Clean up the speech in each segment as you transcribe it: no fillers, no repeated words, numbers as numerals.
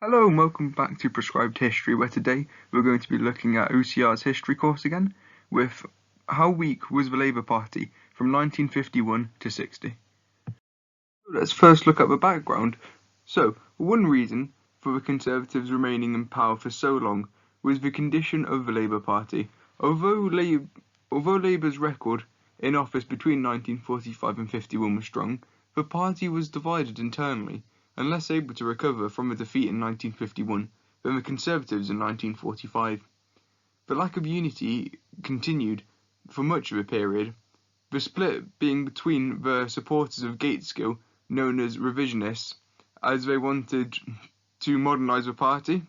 Hello and welcome back to Prescribed History, where today we're going to be looking at OCR's history course again, with how weak was the Labour Party from 1951 to 60. Let's first look at the background. So, one reason for the Conservatives remaining in power for so long was the condition of the Labour Party. Although Labour's record in office between 1945 and 51 was strong, the party was divided internally and less able to recover from a defeat in 1951 than the Conservatives in 1945. The lack of unity continued for much of the period, the split being between the supporters of Gateskill, known as revisionists, as they wanted to modernise the party,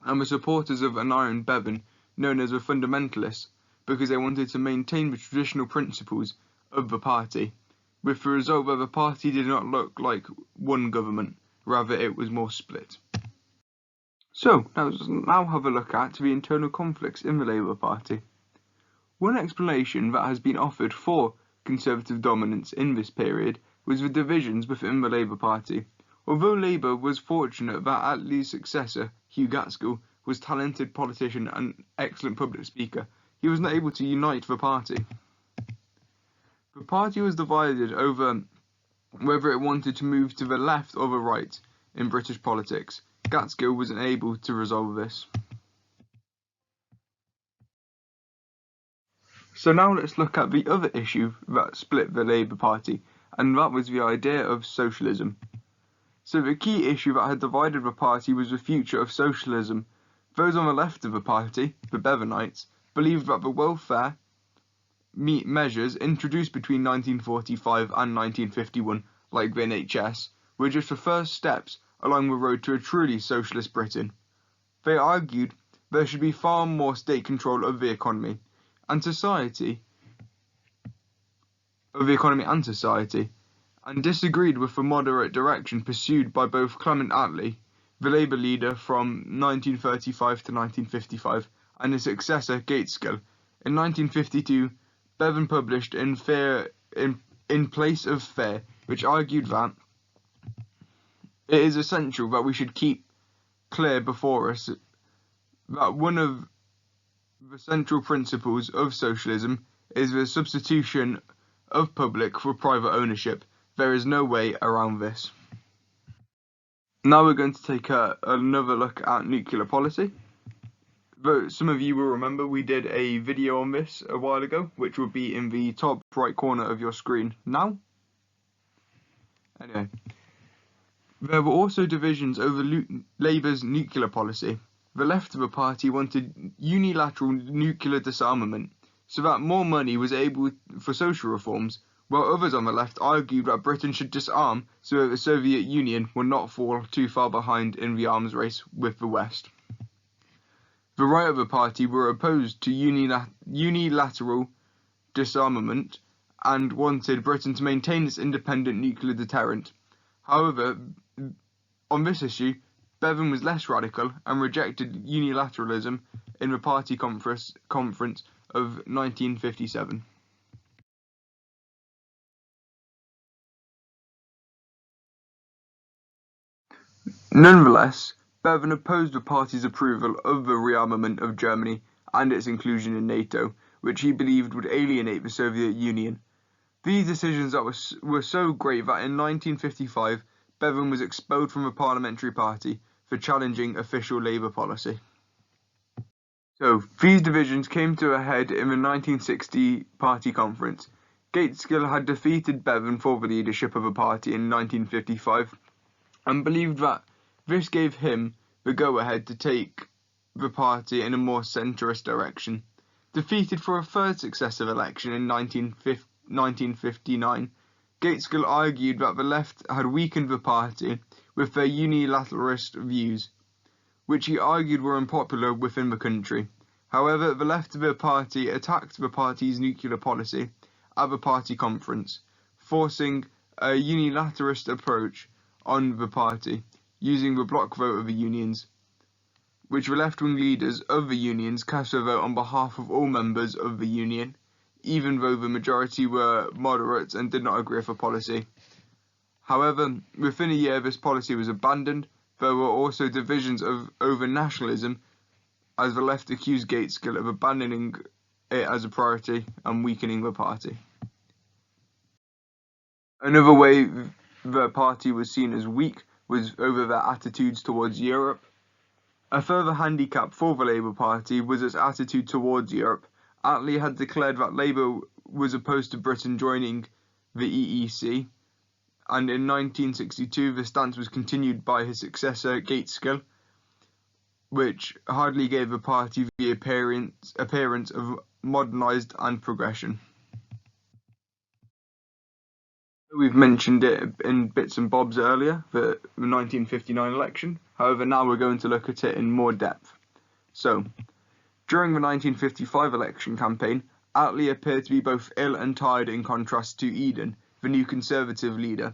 and the supporters of Aneurin Bevan, known as the fundamentalists, because they wanted to maintain the traditional principles of the party, with the result that the party did not look like one government, rather it was more split. So, let's now have a look at the internal conflicts in the Labour Party. One explanation that has been offered for Conservative dominance in this period was the divisions within the Labour Party. Although Labour was fortunate that Attlee's successor, Hugh Gaitskell, was a talented politician and excellent public speaker, he was not able to unite the party. The party was divided over whether it wanted to move to the left or the right in British politics. Gaitskell was unable to resolve this. So now let's look at the other issue that split the Labour Party, and that was the idea of socialism. So the key issue that had divided the party was the future of socialism. Those on the left of the party, the Bevanites, believed that the welfare measures introduced between 1945 and 1951, like the NHS, were just the first steps along the road to a truly socialist Britain. They argued there should be far more state control of the economy and society, and disagreed with the moderate direction pursued by both Clement Attlee, the Labour leader from 1935 to 1955, and his successor Gaitskell. In 1952, Bevan published In Place of Fear, which argued that it is essential that we should keep clear before us that one of the central principles of socialism is the substitution of public for private ownership. There is no way around this. Now we're going to take another look at nuclear policy. But some of you will remember we did a video on this a while ago, which will be in the top right corner of your screen now. Anyway, there were also divisions over Labour's nuclear policy. The left of the party wanted unilateral nuclear disarmament, so that more money was able for social reforms, while others on the left argued that Britain should disarm so that the Soviet Union would not fall too far behind in the arms race with the West. The right of the party were opposed to unilateral disarmament and wanted Britain to maintain its independent nuclear deterrent. However, on this issue, Bevan was less radical and rejected unilateralism in the party conference of 1957. Nonetheless, Bevan opposed the party's approval of the rearmament of Germany and its inclusion in NATO, which he believed would alienate the Soviet Union. These decisions were so great that in 1955, Bevan was expelled from the parliamentary party for challenging official Labour policy. So, these divisions came to a head in the 1960 party conference. Gaitskell had defeated Bevan for the leadership of the party in 1955 and believed that this gave him the go-ahead to take the party in a more centrist direction. Defeated for a third successive election in 1959, Gaitskell argued that the left had weakened the party with their unilateralist views, which he argued were unpopular within the country. However, the left of the party attacked the party's nuclear policy at the party conference, forcing a unilateralist approach on the party, using the block vote of the unions, which the left-wing leaders of the unions cast a vote on behalf of all members of the union, even though the majority were moderate and did not agree with the policy. However, within a year this policy was abandoned, there were also divisions over nationalism, as the left accused Gateskill of abandoning it as a priority and weakening the party. Another way the party was seen as weak was over their attitudes towards Europe. A further handicap for the Labour Party was its attitude towards Europe. Attlee had declared that Labour was opposed to Britain joining the EEC, and in 1962 the stance was continued by his successor Gateskill, which hardly gave the party the appearance of modernised and progression. We've mentioned it in bits and bobs earlier, the 1959 election. However, now we're going to look at it in more depth. So, during the 1955 election campaign, Attlee appeared to be both ill and tired in contrast to Eden, the new Conservative leader.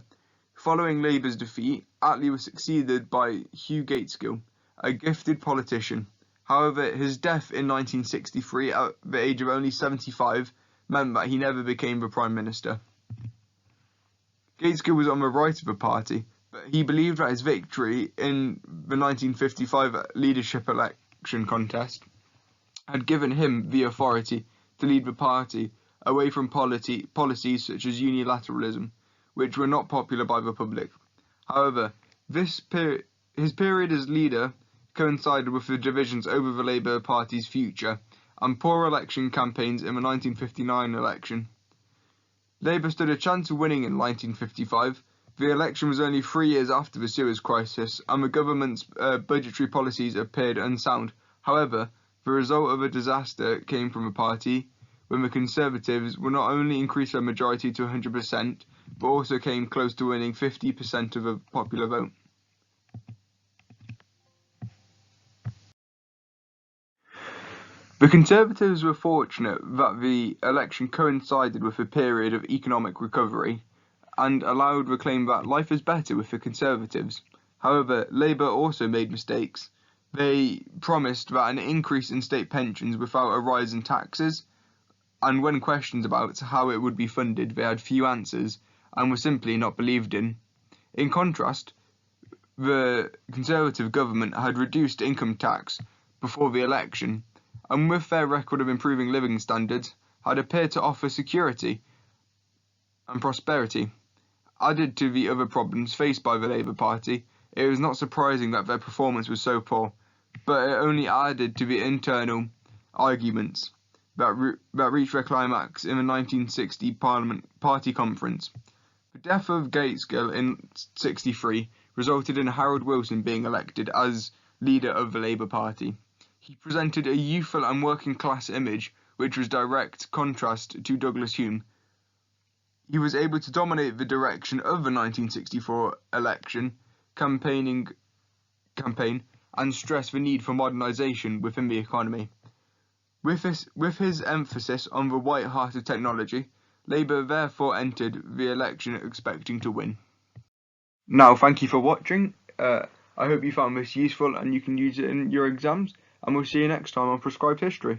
Following Labour's defeat, Attlee was succeeded by Hugh Gateskill, a gifted politician. However, his death in 1963 at the age of only 75 meant that he never became the Prime Minister. Gateskill was on the right of the party, but he believed that his victory in the 1955 leadership election contest had given him the authority to lead the party away from policies such as unilateralism, which were not popular by the public. However, his period as leader coincided with the divisions over the Labour Party's future and poor election campaigns in the 1959 election. Labour stood a chance of winning in 1955. The election was only 3 years after the Suez Crisis, and the government's budgetary policies appeared unsound. However, the result of a disaster came from a party when the Conservatives would not only increase their majority to 100%, but also came close to winning 50% of the popular vote. The Conservatives were fortunate that the election coincided with a period of economic recovery and allowed the claim that life is better with the Conservatives. However, Labour also made mistakes. They promised that an increase in state pensions without a rise in taxes, and when questioned about how it would be funded, they had few answers and were simply not believed in. In contrast, the Conservative government had reduced income tax before the election, and with their record of improving living standards, had appeared to offer security and prosperity. Added to the other problems faced by the Labour Party, it was not surprising that their performance was so poor, but it only added to the internal arguments that reached their climax in the 1960 Parliament Party Conference. The death of Gateskill in 1963 resulted in Harold Wilson being elected as leader of the Labour Party. He presented a youthful and working class image, which was direct contrast to Douglas Hume. He was able to dominate the direction of the 1964 election campaign and stress the need for modernisation within the economy. With his emphasis on the white heart of technology, Labour therefore entered the election expecting to win. Now, thank you for watching. I hope you found this useful and you can use it in your exams, and we'll see you next time on Prescribed History.